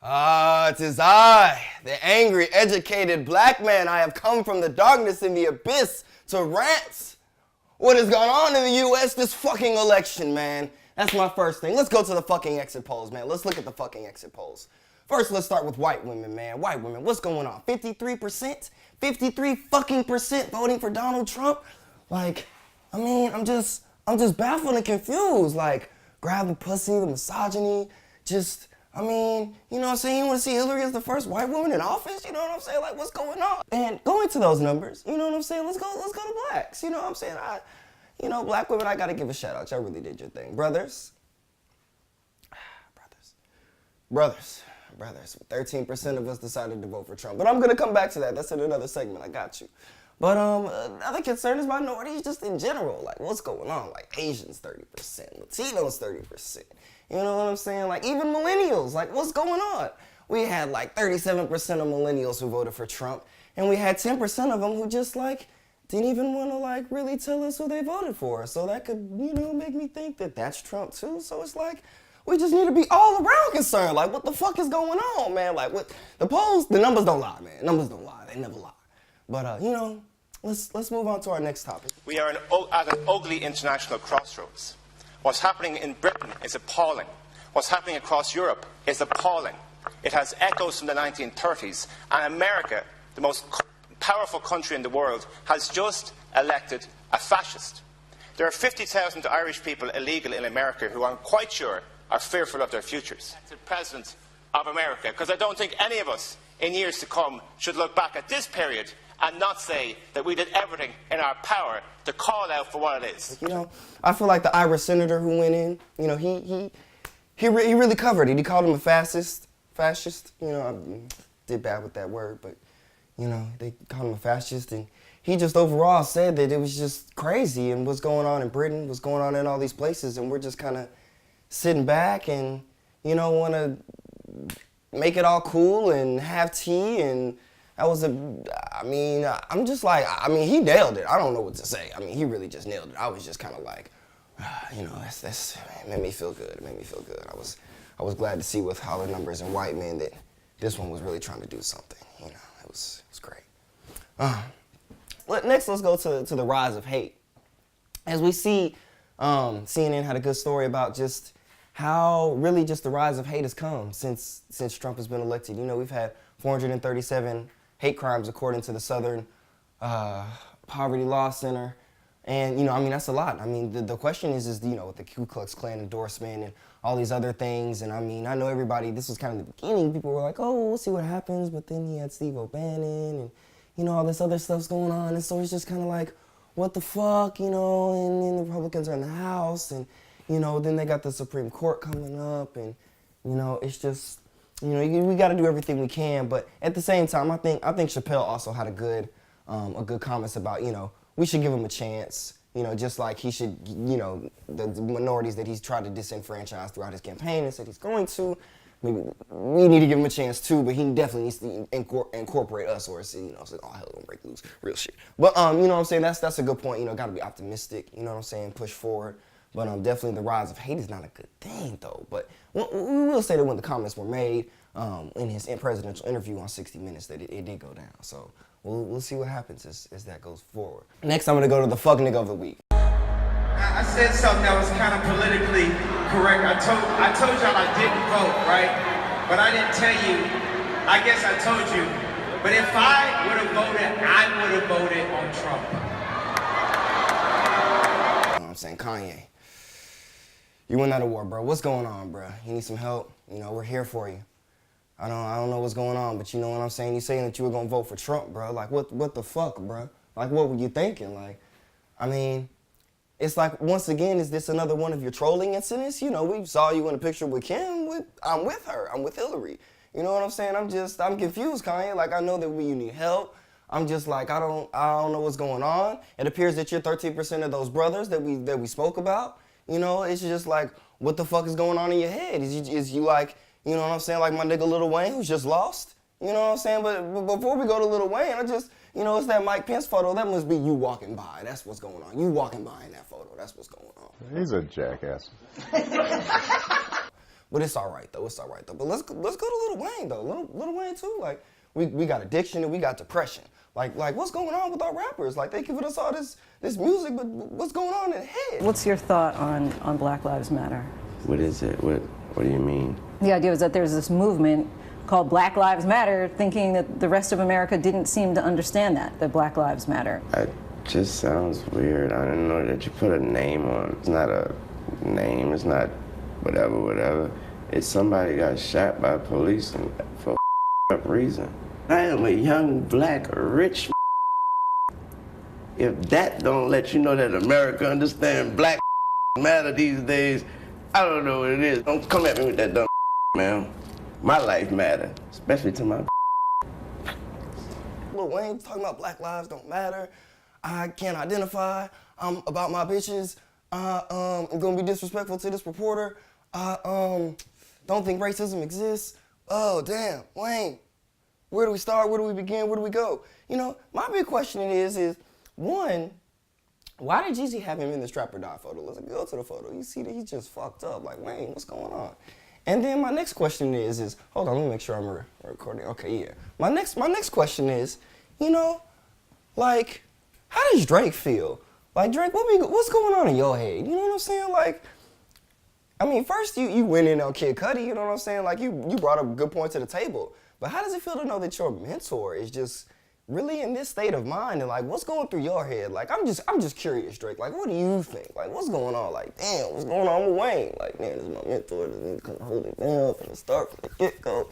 Ah, 'tis I, the angry, educated black man. I have come from the darkness and the abyss to rant. What has gone on in the U.S. this fucking election, man? That's my first thing. Let's go to the fucking exit polls, man. Let's look at the fucking exit polls. First, let's start with white women, man. White women, what's going on? 53%? 53 fucking percent voting for Donald Trump? Like, I mean, I'm just baffled and confused. Like, grab the pussy, the misogyny, just... I mean, you know what I'm saying? You want to see Hillary as the first white woman in office? You know what I'm saying? Like, what's going on? And going to those numbers, you know what I'm saying? Let's go to blacks. You know what I'm saying? Black women, I got to give a shout out. Y'all really did your thing. Brothers. 13% of us decided to vote for Trump. But I'm going to come back to that. That's in another segment. I got you. But another concern is minorities just in general. Like, what's going on? Like, Asians 30%, Latinos 30%. You know what I'm saying? Like, even millennials. Like, what's going on? We had, like, 37% of millennials who voted for Trump. And we had 10% of them who just, like, didn't even want to, like, really tell us who they voted for. So that could, you know, make me think that that's Trump, too. So it's like, we just need to be all around concerned. Like, what the fuck is going on, man? Like, what the polls, the numbers don't lie, man. Numbers don't lie. They never lie. But, you know, let's move on to our next topic. We are at an ugly international crossroads. What's happening in Britain is appalling. What's happening across Europe is appalling. It has echoes from the 1930s. And America, the most powerful country in the world, has just elected a fascist. There are 50,000 Irish people illegal in America who I'm quite sure are fearful of their futures. The President of America, because I don't think any of us in years to come should look back at this period and not say that we did everything in our power to call out for what it is. You know, I feel like the Irish senator who went in, you know, he really covered it. He called him a fascist. You know, I did bad with that word, but, you know, they called him a fascist. And he just overall said that it was just crazy and what's going on in Britain, what's going on in all these places. And we're just kind of sitting back and, you know, want to make it all cool and have tea. And that was I'm just like, he nailed it. I don't know what to say. I mean, he really just nailed it. I was just kind of like, you know, that's it made me feel good. It made me feel good. I was glad to see with how the numbers in white men that this one was really trying to do something. You know, it was great. Next, let's go to the rise of hate. As we see, CNN had a good story about just how really just the rise of hate has come since Trump has been elected. You know, we've had 437 hate crimes according to the Southern Poverty Law Center. And, you know, I mean, that's a lot. I mean, the question is, you know, with the Ku Klux Klan endorsement and all these other things. And, I mean, I know everybody, this was kind of the beginning. People were like, oh, we'll see what happens. But then he had Steve O'Bannon and, you know, all this other stuff's going on. And so it's just kind of like, what the fuck, you know, and then the Republicans are in the House. And, you know, then they got the Supreme Court coming up. And, you know, it's just, you know, we got to do everything we can. But at the same time, I think Chappelle also had a good comments about, you know, we should give him a chance, you know, just like he should, you know, the minorities that he's tried to disenfranchise throughout his campaign and said he's going to. Maybe we need to give him a chance too, but he definitely needs to incorporate us, or it's, you know, so all hell gonna break loose, real shit. But you know what I'm saying? That's a good point. You know, got to be optimistic. You know what I'm saying? Push forward. But definitely the rise of hate is not a good thing though. But we will say that when the comments were made in his presidential interview on 60 Minutes, that it did go down. So. We'll see what happens as that goes forward. Next, I'm gonna go to the fuck nigga of the week. I said something that was kind of politically correct. I told y'all I didn't vote, right? But I didn't tell you. I guess I told you. But if I would have voted, I would have voted on Trump. You know what I'm saying? Kanye, you won that award, bro. What's going on, bro? You need some help? You know, we're here for you. I don't know what's going on, but you know what I'm saying? You saying that you were gonna vote for Trump, bro. Like, what the fuck, bro? Like, what were you thinking? Like, I mean, it's like, once again, is this another one of your trolling incidents? You know, we saw you in a picture with Kim. I'm with her. I'm with Hillary. You know what I'm saying? I'm confused, Kanye. Like, I know that you need help. I'm just like, I don't know what's going on. It appears that you're 13% of those brothers that we spoke about. You know, it's just like, what the fuck is going on in your head? Is you like, you know what I'm saying, like my nigga Lil Wayne, who's just lost? You know what I'm saying? But before we go to Lil Wayne, you know, it's that Mike Pence photo. That must be you walking by. That's what's going on. You walking by in that photo. That's what's going on. He's a jackass. But it's all right though. It's all right though. But let's go to Lil Wayne though. Lil Wayne too. Like we got addiction and we got depression. Like what's going on with our rappers? Like they giving us all this music, but what's going on in the head? What's your thought on Black Lives Matter? What is it? What do you mean? The idea is that there's this movement called Black Lives Matter, thinking that the rest of America didn't seem to understand that Black Lives Matter. It just sounds weird. I don't know that you put a name on. It's not a name. It's not whatever. It's somebody got shot by police and for up reason. I am a young, black, rich. If that don't let you know that America understand Black matter these days, I don't know what it is. Don't come at me with that dumb man. My life matter, especially to my Lil Wayne talking about Black lives don't matter. I can't identify. I'm about my bitches. I'm gonna be disrespectful to this reporter. Don't think racism exists. Oh damn, Wayne. Where do we start? Where do we begin? Where do we go? You know, my big question is one, why did Jeezy have him in the Strap or Die photo? Let's go to the photo. You see that he's just fucked up. Like, Wayne, what's going on? And then my next question is hold on, let me make sure I'm recording. Okay, yeah. My next question is, you know, like, how does Drake feel? Like, Drake, what's going on in your head? You know what I'm saying? Like, I mean, first you went in on Kid Cudi, you know what I'm saying? Like, you brought up a good point to the table. But how does it feel to know that your mentor is just really in this state of mind, and like, what's going through your head? Like, I'm just curious, Drake. Like, what do you think? Like, what's going on? Like, damn, what's going on with Wayne? Like, man, this is my mentor. This nigga kind of hold it down from the start, from the get-go.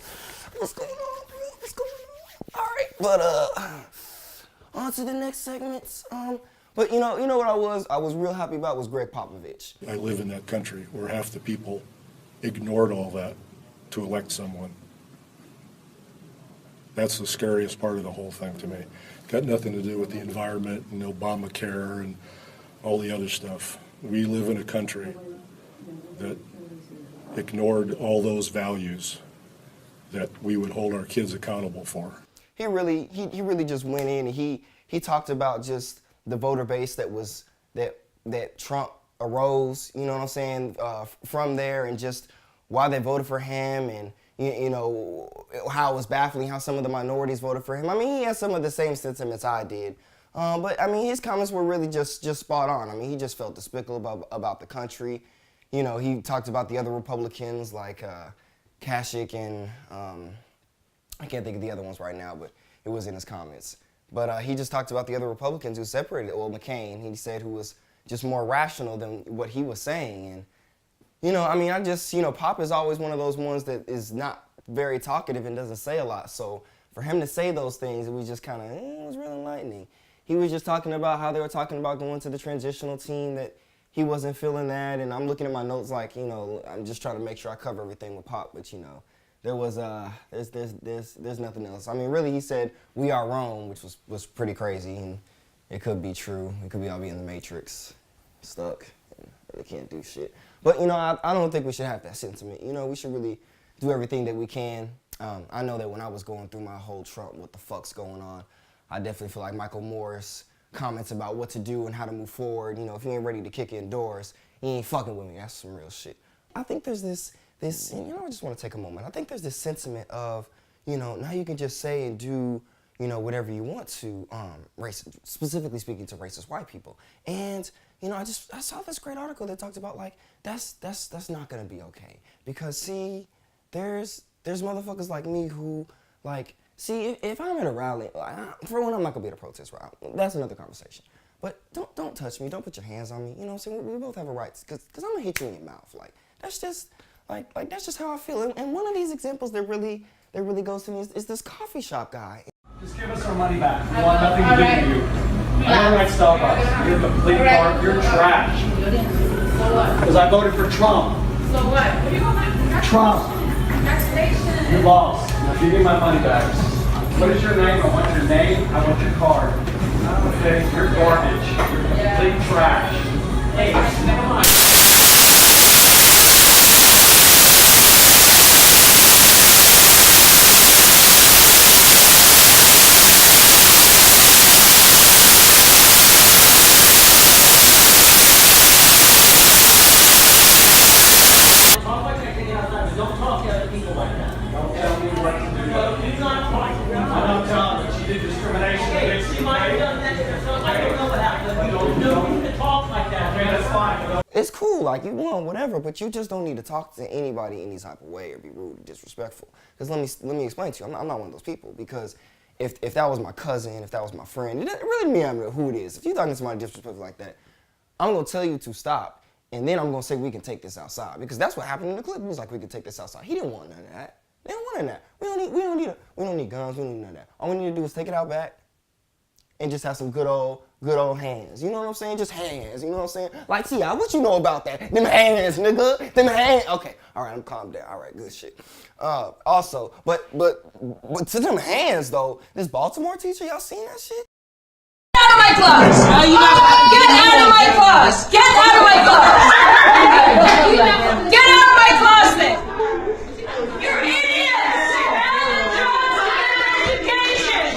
What's going on, bro? What's going on? All right, but on to the next segments. But you know what I was real happy about was Greg Poppivich. I live in that country where half the people ignored all that to elect someone. That's the scariest part of the whole thing to me. Got nothing to do with the environment and Obamacare and all the other stuff. We live in a country that ignored all those values that we would hold our kids accountable for. He really just went in and he talked about just the voter base that Trump arose, you know what I'm saying, from there, and just why they voted for him, and you know, how it was baffling how some of the minorities voted for him. I mean, he has some of the same sentiments I did. But I mean, his comments were really just spot on. I mean, he just felt despicable about the country. You know, he talked about the other Republicans like Kasich and I can't think of the other ones right now, but it was in his comments. But he just talked about the other Republicans who separated, well, McCain, he said, who was just more rational than what he was saying. And you know, I mean, Pop is always one of those ones that is not very talkative and doesn't say a lot. So for him to say those things, it was just kind of, it was real enlightening. He was just talking about how they were talking about going to the transitional team, that he wasn't feeling that. And I'm looking at my notes like, you know, I'm just trying to make sure I cover everything with Pop. But, you know, there was, there's nothing else. I mean, really, he said, we are Rome, which was pretty crazy. And it could be true. It could be all be in the Matrix, stuck, and really can't do shit. But, you know, I don't think we should have that sentiment. You know, we should really do everything that we can. I know that when I was going through my whole Trump, what the fuck's going on, I definitely feel like Michael Moore's comments about what to do and how to move forward. You know, if you ain't ready to kick indoors, you ain't fucking with me. That's some real shit. I think there's this, you know, I just want to take a moment. I think there's this sentiment of, you know, now you can just say and do, you know, whatever you want to, specifically speaking to racist white people. And, you know, I saw this great article that talked about, like, that's not gonna be okay. Because, see, there's motherfuckers like me who, like, see, if I'm in a rally, for one, I'm not gonna be at a protest rally. That's another conversation. But don't touch me, don't put your hands on me. You know what I'm saying? We both have a right, because I'm gonna hit you in your mouth. Like, that's just, like that's just how I feel. And one of these examples that really goes to me is this coffee shop guy. Just give us our money back. We want nothing to do with you. I don't like Starbucks. You're a complete part. You're trash. So what? Because I voted for Trump. So what? What do you want? Trump. Congratulations. You lost. Now give me my money back. What is your name? I want your name. I want your card. Okay, you're garbage. You're complete trash. Hey, never mind. explanation. She might have done that. I don't know what happened. You don't need to talk like that. Okay, that's fine. It's cool, like you want whatever, but you just don't need to talk to anybody any type of way or be rude or disrespectful. Because let me explain to you, I'm not one of those people. Because if that was my cousin, if that was my friend, it doesn't really matter who it is. If you're talking to somebody disrespectful like that, I'm gonna tell you to stop, and then I'm gonna say we can take this outside. Because that's what happened in the clip. He was like, we can take this outside. He didn't want none of that. They don't want none of that. We don't need guns. We don't need none of that. All we need to do is take it out back and just have some good old hands. You know what I'm saying? Just hands. You know what I'm saying? Like T.I., what you know about that? Them hands, nigga. Them hands. Okay. All right, I'm calm down. All right, good shit. Also, but to them hands though, this Baltimore teacher, y'all seen that shit? Get out of my class! Get out of my class! Get out of my class! Get out of my class, man! You're idiots! Education!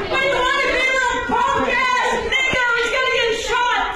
When you want to be a little punk-ass nigga, he's gonna get shot!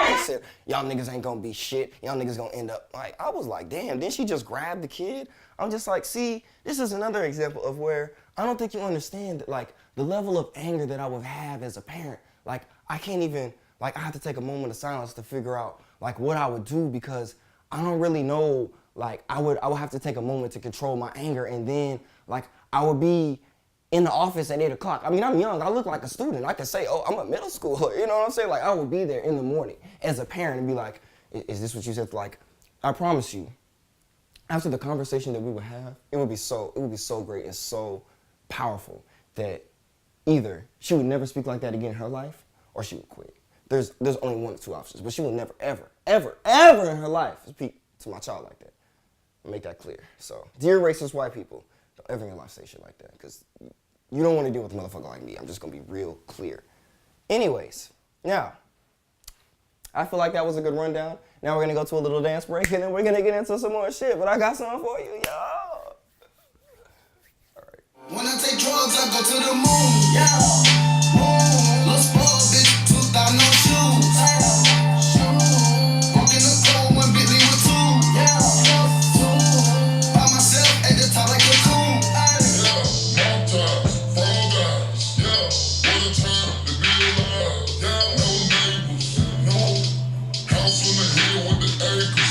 He said, y'all niggas ain't gonna be shit. Y'all niggas gonna end up like, I was like, damn, didn't she just grab the kid? I'm just like, see, this is another example of where I don't think you understand like the level of anger that I would have as a parent. Like I can't even, like I have to take a moment of silence to figure out like what I would do because I don't really know, like I would have to take a moment to control my anger and then like I would be in the office at 8 o'clock. I mean, I'm young, I look like a student. I could say, oh, I'm a middle schooler, you know what I'm saying? Like I would be there in the morning as a parent and be like, is this what you said? Like, I promise you, after the conversation that we would have, it would be so great and so powerful that either she would never speak like that again in her life or she would quit. There's only one of two options, but she will never, ever in her life speak to my child like that. I'll make that clear. So, dear racist white people, don't ever in your life say shit like that because you don't want to deal with a motherfucker like me. I'm just going to be real clear. Anyways, now, I feel like that was a good rundown. Now we're going to go to a little dance break, and then we're going to get into some more shit. But I got something for you, y'all. All right. When I take drugs, I go to the moon. Yeah. Moon. Let's ball, bitch. 2,000 no shoes. Walk in the cold when Bentley with two. Yeah. By myself at the top like a coon. Yeah. Mountains, fall guys. Yeah. What a time to be alive. Yeah. No neighbors. No. House on the hill with the acres.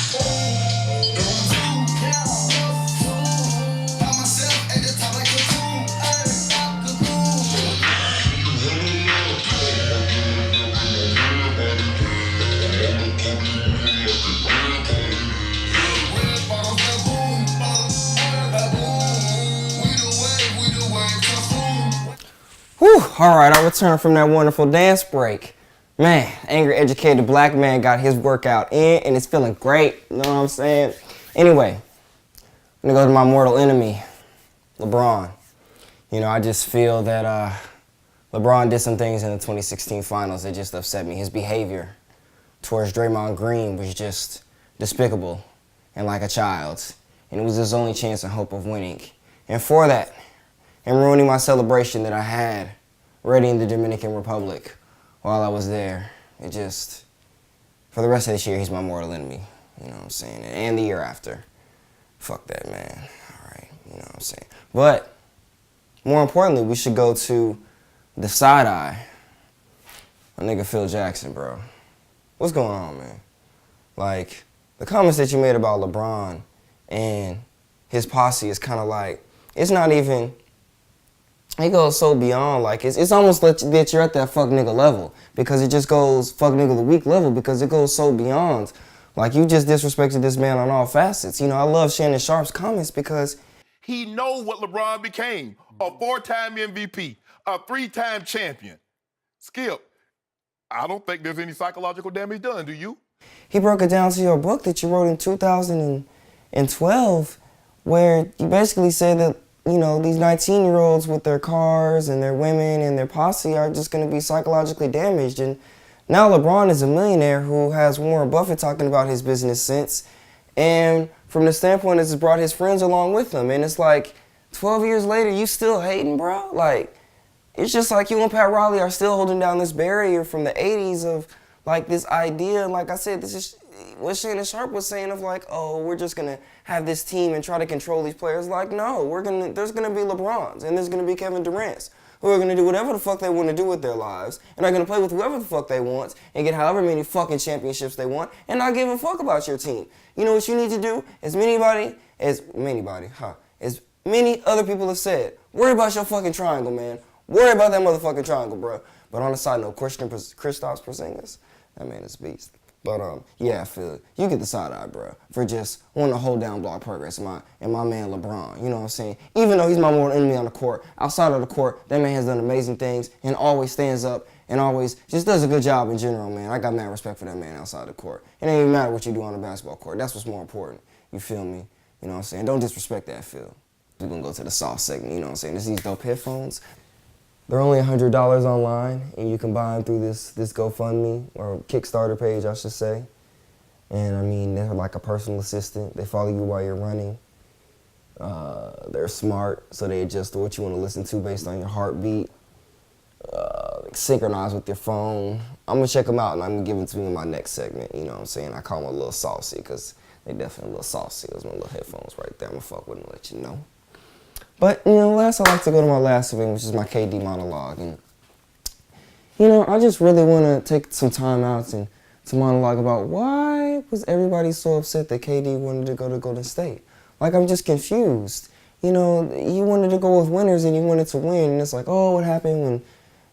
Whew, all right, I returned from that wonderful dance break. Man, angry, educated black man got his workout in and it's feeling great, you know what I'm saying? Anyway, I'm gonna go to my mortal enemy, LeBron. You know, I just feel that LeBron did some things in the 2016 finals that just upset me. His behavior towards Draymond Green was just despicable and like a child's. And it was his only chance and hope of winning. And for that, and ruining my celebration that I had ready in the Dominican Republic while I was there. It just, for the rest of this year, he's my mortal enemy. You know what I'm saying? And the year after. Fuck that, man. All right, you know what I'm saying? But, more importantly, we should go to the side eye. My nigga Phil Jackson, bro. What's going on, man? Like, the comments that you made about LeBron and his posse is kind of like, it's not even, it goes so beyond, like, it's almost that you're at that fuck nigga level, because it just goes fuck nigga the weak level, because it goes so beyond. Like, you just disrespected this man on all facets. You know, I love Shannon Sharp's comments because he knows what LeBron became, a 4-time MVP, a 3-time champion. Skip, I don't think there's any psychological damage done, do you? He broke it down to your book that you wrote in 2012, where you basically said that, you know, these 19-year-olds with their cars and their women and their posse are just going to be psychologically damaged. And now LeBron is a millionaire who has Warren Buffett talking about his business sense. And from the standpoint, it's brought his friends along with him. And it's like, 12 years later, you still hating, bro? Like, it's just like you and Pat Riley are still holding down this barrier from the 80s of, like, this idea. And like I said, this is, what Shannon Sharp was saying of like, oh, we're just gonna have this team and try to control these players. Like, no, there's gonna be LeBrons and there's gonna be Kevin Durant's who are gonna do whatever the fuck they want to do with their lives and are gonna play with whoever the fuck they want and get however many fucking championships they want and not give a fuck about your team. You know what you need to do? As many other people have said, worry about your fucking triangle, man. Worry about that motherfucking triangle, bro. But on the side note, Kristaps Porzingis, that man is a beast. But yeah, I feel you get the side eye, bro, for just wanting to hold down block progress. And my man LeBron, you know what I'm saying? Even though he's my mortal enemy on the court, outside of the court, that man has done amazing things and always stands up and always just does a good job in general, man. I got mad respect for that man outside the court. It ain't even matter what you do on the basketball court. That's what's more important. You feel me? You know what I'm saying? Don't disrespect that, Phil. We're gonna go to the soft segment, you know what I'm saying? This is these dope headphones. They're only $100 online, and you can buy them through this GoFundMe, or Kickstarter page, I should say. And I mean, they're like a personal assistant. They follow you while you're running. They're smart, so they adjust to what you want to listen to based on your heartbeat. Synchronize with your phone. I'm gonna check them out, and I'm gonna give them to you in my next segment, you know what I'm saying? I call them a little saucy, because they definitely a little saucy. Those are my little headphones right there. I'm gonna fuck with them and let you know. But, you know, last I like to go to my last segment, which is my KD monologue. And, you know, I just really want to take some time out and to monologue about why was everybody so upset that KD wanted to go to Golden State? Like, I'm just confused. You know, you wanted to go with winners and you wanted to win. And it's like, oh, what happened when,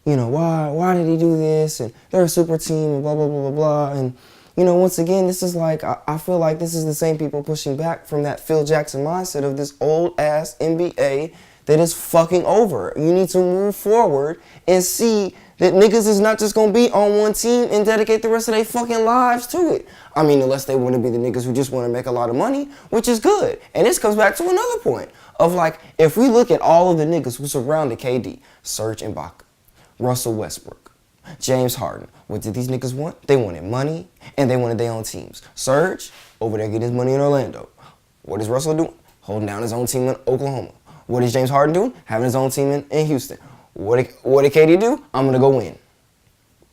you know, why did he do this? And they're a super team and blah, blah, blah, blah, blah. And, you know, once again, this is like, I feel like this is the same people pushing back from that Phil Jackson mindset of this old-ass NBA that is fucking over. You need to move forward and see that niggas is not just going to be on one team and dedicate the rest of their fucking lives to it. I mean, unless they want to be the niggas who just want to make a lot of money, which is good. And this comes back to another point of like, if we look at all of the niggas who surrounded KD, Serge Ibaka, Russell Westbrook, James Harden. What did these niggas want? They wanted money, and they wanted their own teams. Serge, over there getting his money in Orlando. What is Russell doing? Holding down his own team in Oklahoma. What is James Harden doing? Having his own team in Houston. What did KD do? I'm going to go win.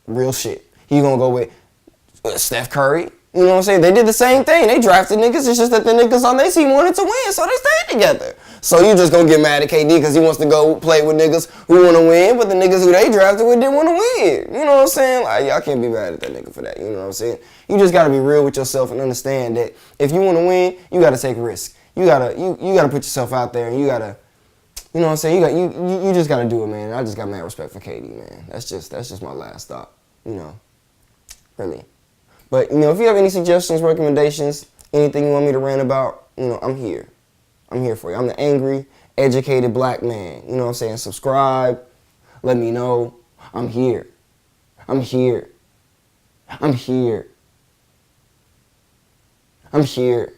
Real shit. He going to go with Steph Curry. You know what I'm saying? They did the same thing. They drafted niggas. It's just that the niggas on their team wanted to win, so they stayed together. So you just gonna get mad at KD because he wants to go play with niggas who want to win, but the niggas who they drafted with didn't want to win. You know what I'm saying? Like, y'all can't be mad at that nigga for that. You know what I'm saying? You just gotta be real with yourself and understand that if you want to win, you gotta take risks. You gotta put yourself out there, and you gotta, you know what I'm saying? You just gotta do it, man. I just got mad respect for KD, man. That's just my last thought. You know, really. But, you know, if you have any suggestions, recommendations, anything you want me to rant about, you know, I'm here. I'm here for you. I'm the angry, educated black man. You know what I'm saying? Subscribe. Let me know. I'm here. I'm here. I'm here. I'm here.